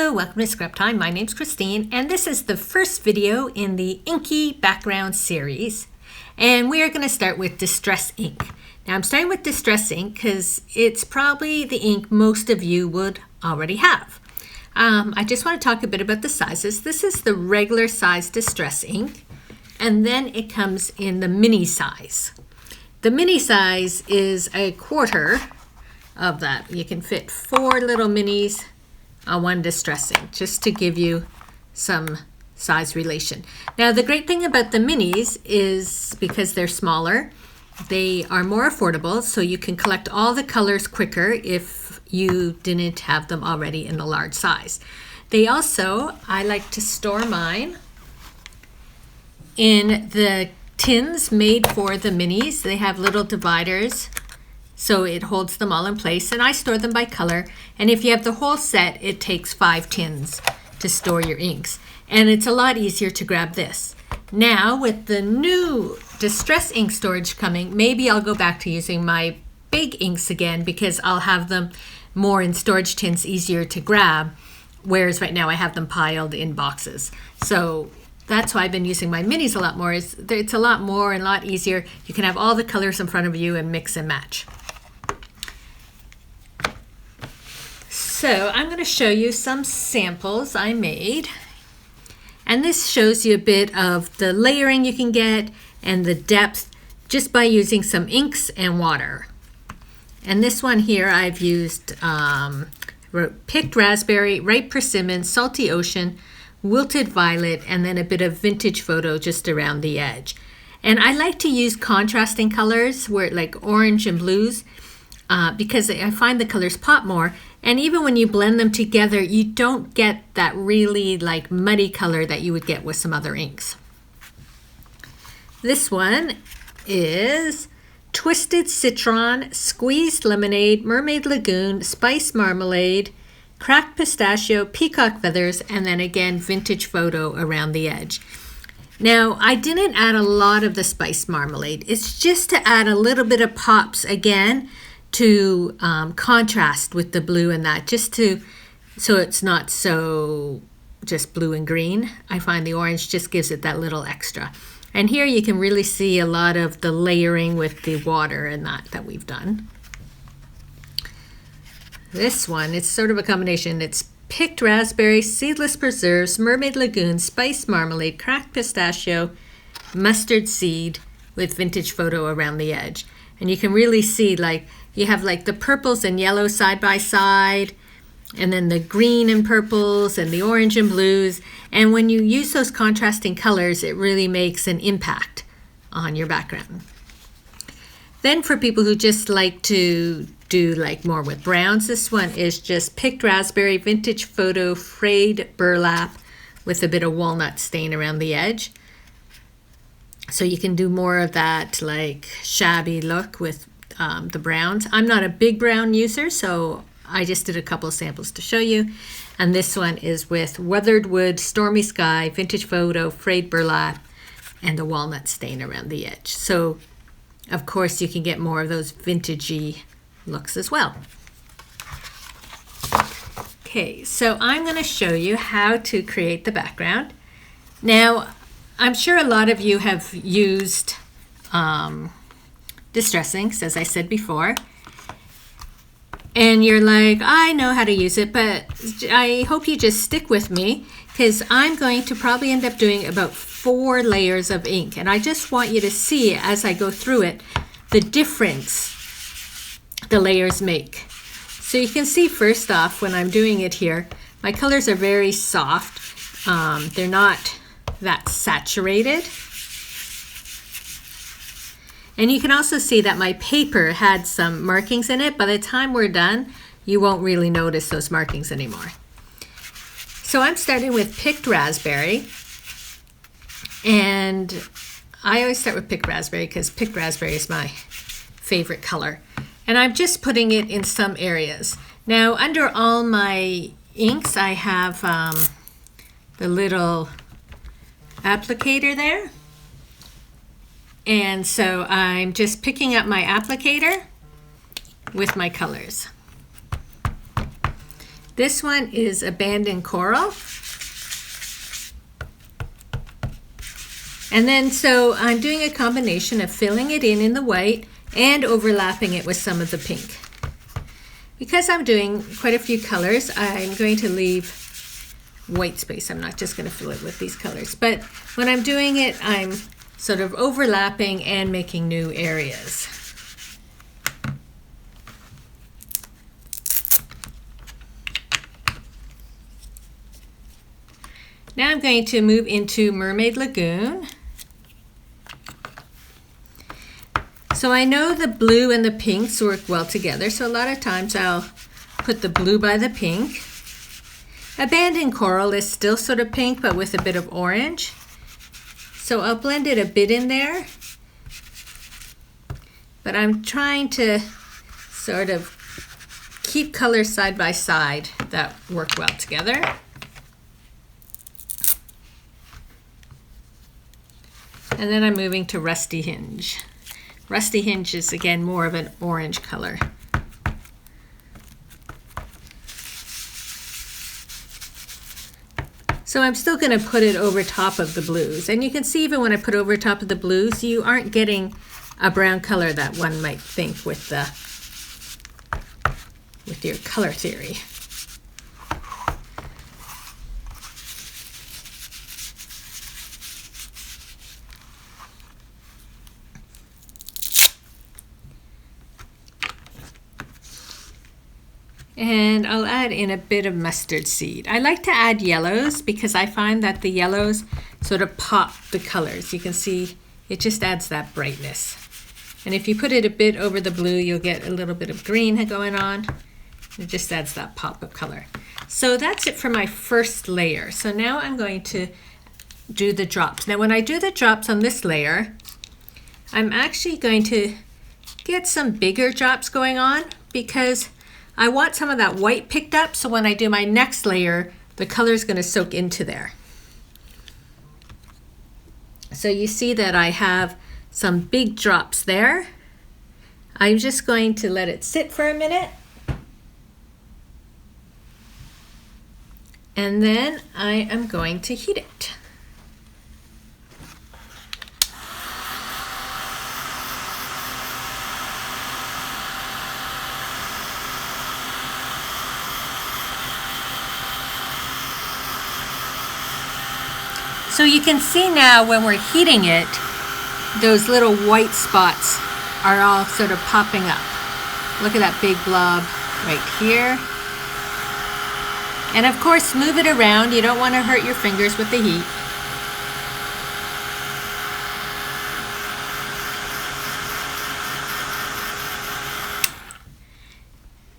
Hello, welcome to Scrap Time. My name's Christine, and this is the first video in the Inky Background series. And we are going to start with Distress ink. Now I'm starting with Distress ink because it's probably the ink most of you would already have. I just want to talk a bit about the sizes. This is the regular size Distress ink, and then it comes in the mini size. The mini size is a quarter of that. You can fit 4 little minis on one Distress ink, just to give you some size relation. Now the great thing about the minis is because they're smaller, they are more affordable, so you can collect all the colors quicker if you didn't have them already in the large size. They also, I like to store mine in the tins made for the minis. They have little dividers, so it holds them all in place, and I store them by color. And if you have the whole set, it takes 5 tins to store your inks, and it's a lot easier to grab this. Now with the new Distress ink storage coming, maybe I'll go back to using my big inks again because I'll have them more in storage tins, easier to grab, whereas right now I have them piled in boxes. So that's why I've been using my minis a lot more. It's a lot more and a lot easier. You can have all the colors in front of you and mix and match. So I'm going to show you some samples I made, and this shows you a bit of the layering you can get and the depth just by using some inks and water. And this one here I've used picked raspberry, ripe persimmon, salty ocean, wilted violet, and then a bit of vintage photo just around the edge. And I like to use contrasting colors where like orange and blues because I find the colors pop more. And even when you blend them together, you don't get that really like muddy color that you would get with some other inks. This one is Twisted Citron, Squeezed Lemonade, Mermaid Lagoon, Spice Marmalade, Cracked Pistachio, Peacock Feathers, and then again Vintage Photo around the edge. Now, I didn't add a lot of the Spice Marmalade. It's just to add a little bit of pops again to contrast with the blue and that, so it's not so just blue and green. I find the orange just gives it that little extra. And here you can really see a lot of the layering with the water and that we've done. This one, it's sort of a combination. It's picked raspberry, seedless preserves, Mermaid Lagoon, Spice Marmalade, Cracked Pistachio, Mustard Seed with Vintage Photo around the edge. And you can really see like you have like the purples and yellows side by side, and then the green and purples and the orange and blues. And when you use those contrasting colors, it really makes an impact on your background. Then for people who just like to do like more with browns, this one is just picked raspberry, vintage photo, frayed burlap with a bit of walnut stain around the edge. So you can do more of that like shabby look with the browns. I'm not a big brown user, so I just did a couple of samples to show you. And this one is with weathered wood, stormy sky, vintage photo, frayed burlap, and the walnut stain around the edge. So of course you can get more of those vintagey looks as well. Okay, so I'm going to show you how to create the background. Now, I'm sure a lot of you have used Distress inks, as I said before, and you're like, I know how to use it, but I hope you just stick with me because I'm going to probably end up doing about 4 layers of ink, and I just want you to see as I go through it the difference the layers make. So you can see first off when I'm doing it here, my colors are very soft. They're not that saturated. And you can also see that my paper had some markings in it. By the time we're done, you won't really notice those markings anymore. So I'm starting with picked raspberry. And I always start with picked raspberry because picked raspberry is my favorite color. And I'm just putting it in some areas. Now, under all my inks, I have the little applicator there. And so I'm just picking up my applicator with my colors. This one is Abandoned Coral. And then so I'm doing a combination of filling it in the white and overlapping it with some of the pink. Because I'm doing quite a few colors, I'm going to leave white space. I'm not just going to fill it with these colors. But when I'm doing it, I'm sort of overlapping and making new areas. Now I'm going to move into Mermaid Lagoon. So I know the blue and the pinks work well together, so a lot of times I'll put the blue by the pink. Abandoned Coral is still sort of pink, but with a bit of orange. So I'll blend it a bit in there. But I'm trying to sort of keep colors side by side that work well together. And then I'm moving to Rusty Hinge. Rusty Hinge is again more of an orange color. So I'm still going to put it over top of the blues. And you can see even when I put over top of the blues, you aren't getting a brown color that one might think with your color theory. And I'll add in a bit of mustard seed. I like to add yellows because I find that the yellows sort of pop the colors. You can see it just adds that brightness. And if you put it a bit over the blue, you'll get a little bit of green going on. It just adds that pop of color. So that's it for my first layer. So now I'm going to do the drops. Now when I do the drops on this layer, I'm actually going to get some bigger drops going on because I want some of that white picked up, so when I do my next layer, the color is going to soak into there. So you see that I have some big drops there. I'm just going to let it sit for a minute. And then I am going to heat it. So you can see now when we're heating it, those little white spots are all sort of popping up. Look at that big blob right here. And of course, move it around. You don't want to hurt your fingers with the heat.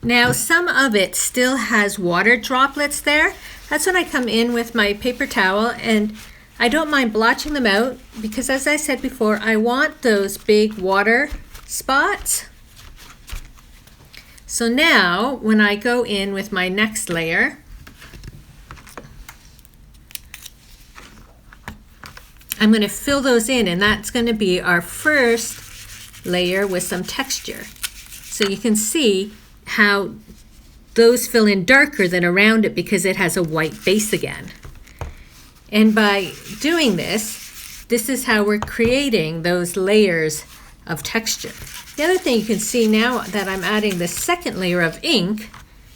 Now some of it still has water droplets there. That's when I come in with my paper towel, and I don't mind blotching them out because, as I said before, I want those big water spots. So now when I go in with my next layer, I'm going to fill those in, and that's going to be our first layer with some texture. So you can see how those fill in darker than around it because it has a white base again. And by doing this, this is how we're creating those layers of texture. The other thing you can see now that I'm adding the second layer of ink,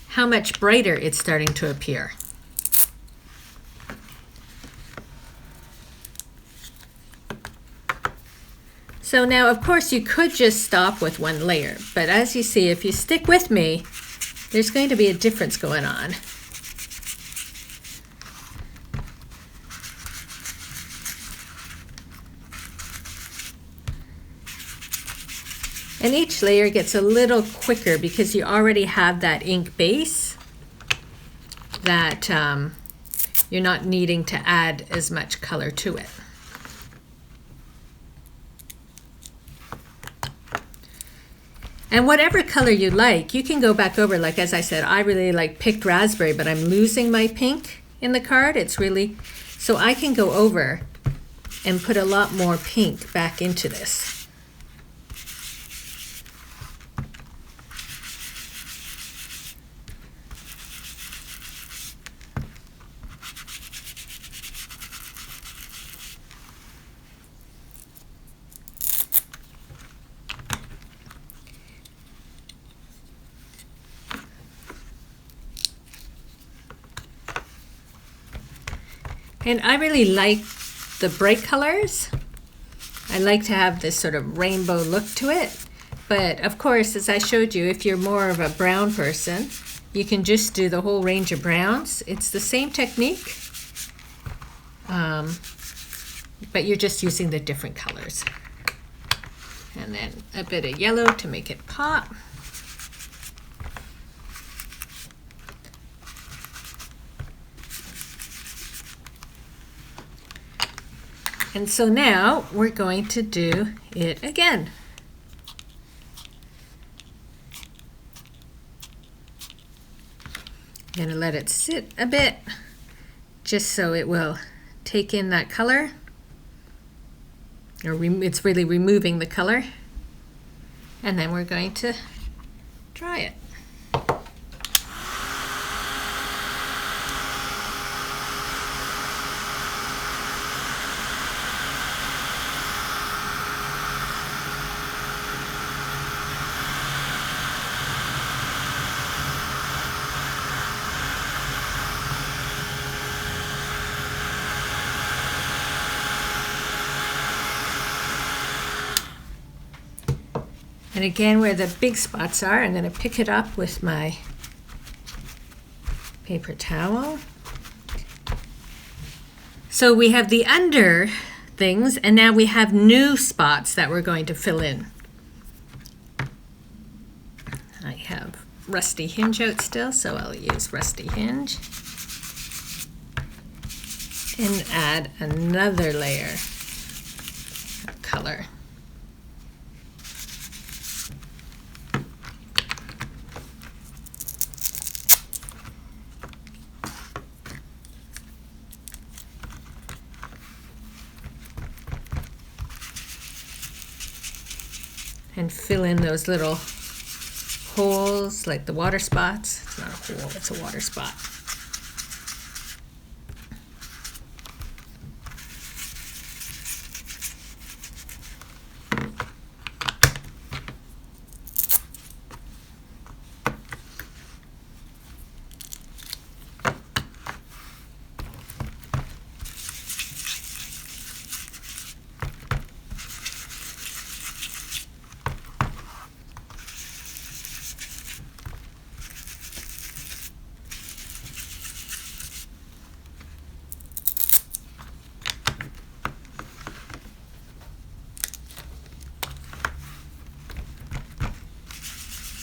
how much brighter it's starting to appear. So now, of course, you could just stop with one layer, but as you see, if you stick with me, there's going to be a difference going on. And each layer gets a little quicker because you already have that ink base that you're not needing to add as much color to it. And whatever color you like, you can go back over. Like as I said, I really like picked raspberry, but I'm losing my pink in the card. It's really, so I can go over and put a lot more pink back into this. And I really like the bright colors. I like to have this sort of rainbow look to it. But of course, as I showed you, if you're more of a brown person, you can just do the whole range of browns. It's the same technique, but you're just using the different colors. And then a bit of yellow to make it pop. And so now we're going to do it again. I'm going to let it sit a bit just so it will take in that color. Or it's really removing the color. And then we're going to dry it. And again, where the big spots are, I'm going to pick it up with my paper towel. So we have the under things, and now we have new spots that we're going to fill in. I have rusty hinge out still, so I'll use rusty hinge. And add another layer of color. And fill in those little holes, like the water spots. It's not a hole, it's a water spot.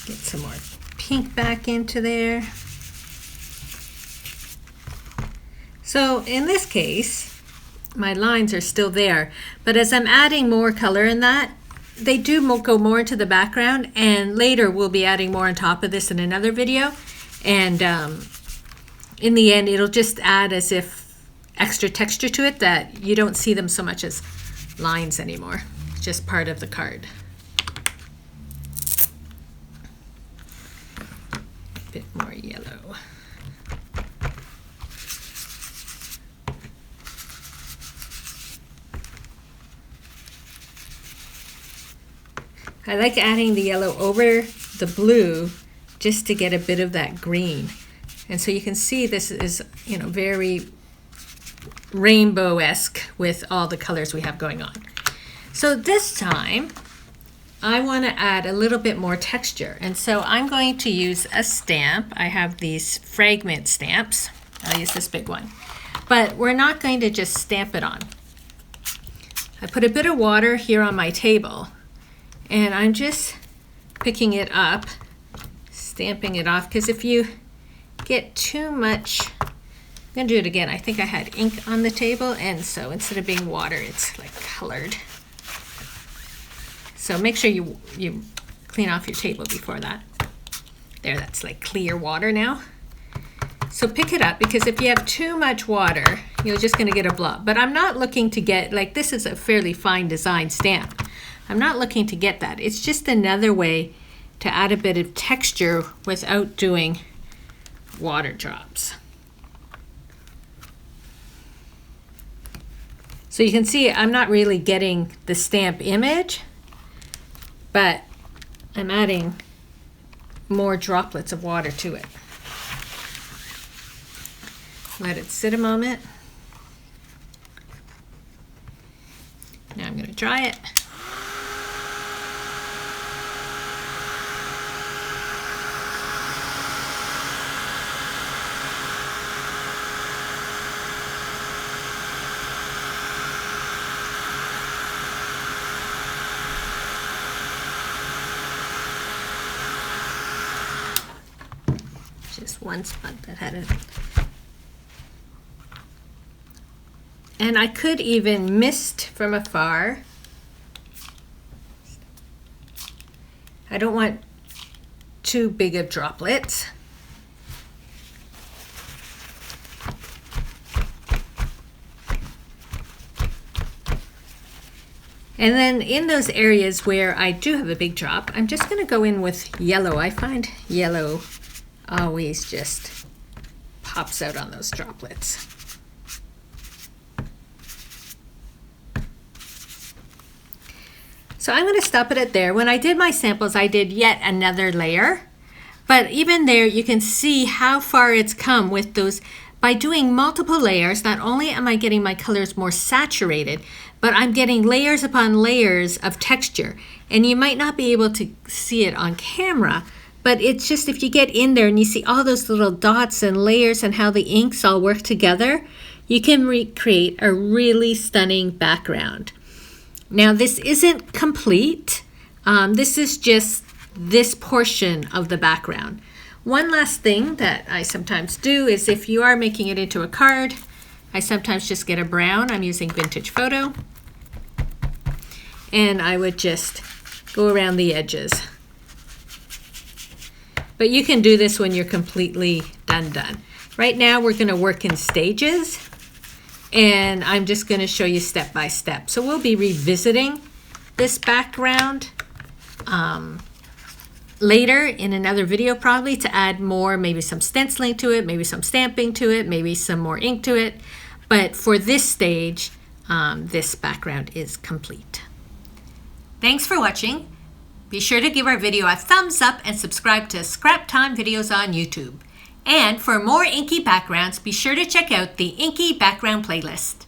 Get some more pink back into there. So in this case, my lines are still there, but as I'm adding more color in that, they do go more into the background, and later we'll be adding more on top of this in another video. And in the end, it'll just add as if extra texture to it that you don't see them so much as lines anymore, just part of the card. A bit more yellow. I like adding the yellow over the blue just to get a bit of that green. And so you can see this is, very rainbow-esque with all the colors we have going on. So this time, I want to add a little bit more texture. And so I'm going to use a stamp. I have these fragment stamps. I'll use this big one. But we're not going to just stamp it on. I put a bit of water here on my table, and I'm just picking it up, stamping it off, because if you get too much, I'm going to do it again. I think I had ink on the table, and so instead of being water, it's like colored. So make sure you clean off your table before that. There, that's like clear water now. So pick it up, because if you have too much water, you're just going to get a blob. But I'm not looking to get, like, this is a fairly fine design stamp. I'm not looking to get that. It's just another way to add a bit of texture without doing water drops. So you can see I'm not really getting the stamp image, but I'm adding more droplets of water to it. Let it sit a moment. Now I'm going to dry it. Just one spot that had it. And I could even mist from afar. I don't want too big of droplets. And then in those areas where I do have a big drop, I'm just going to go in with yellow. I find yellow always just pops out on those droplets. So I'm going to stop it at there. When I did my samples, I did yet another layer. But even there, you can see how far it's come with those. By doing multiple layers, not only am I getting my colors more saturated, but I'm getting layers upon layers of texture. And you might not be able to see it on camera, but it's just if you get in there and you see all those little dots and layers and how the inks all work together, you can recreate a really stunning background. Now this isn't complete. This is just this portion of the background. One last thing that I sometimes do is if you are making it into a card, I sometimes just get a brown. I'm using Vintage Photo. And I would just go around the edges. But you can do this when you're completely done. Right now we're going to work in stages. And I'm just going to show you step by step. So we'll be revisiting this background later in another video probably to add more, maybe some stenciling to it, maybe some stamping to it, maybe some more ink to it. But for this stage, this background is complete. Thanks for watching. Be sure to give our video a thumbs up and subscribe to Scrap Time videos on YouTube. And for more Inky backgrounds, be sure to check out the Inky Background playlist.